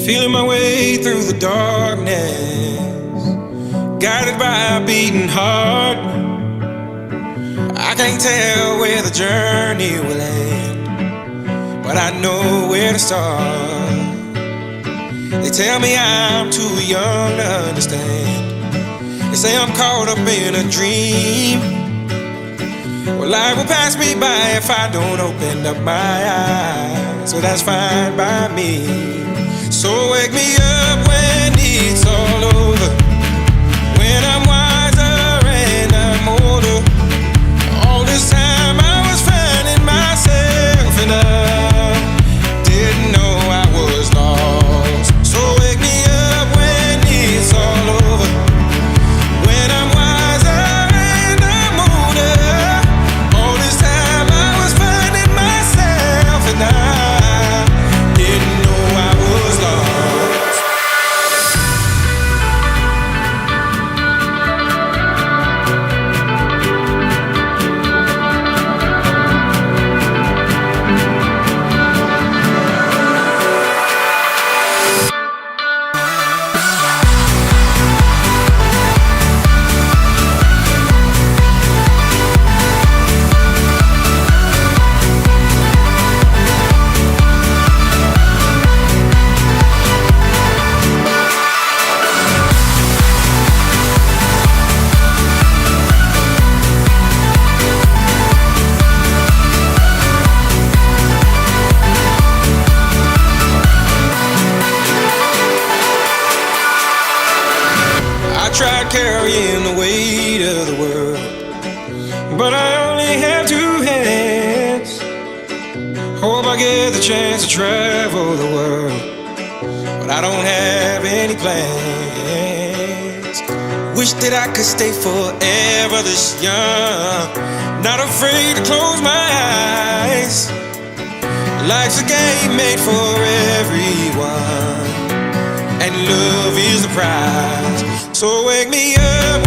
Feeling my way through the darkness, guided by a beating heart. I can't tell where the journey will end, but I know where to start. They tell me I'm too young to understand. They say I'm caught up in a dream. Well, life will pass me by if I don't open up my eyes. So that's fine by me. So wake me up when it's all over, when I'm wiser and I'm older. All this time I was finding myself and I didn't know I was lost. So wake me up when it's all over, when I'm wiser and I'm older. All this time I was finding myself and I didn't know I was lost. I tried carrying the weight of the world, but I only have two hands. Hope I get the chance to travel the world, but I don't have any plans. Wish that I could stay forever this young, not afraid to close my eyes. Life's a game made for everyone, and love is the prize. So wake me up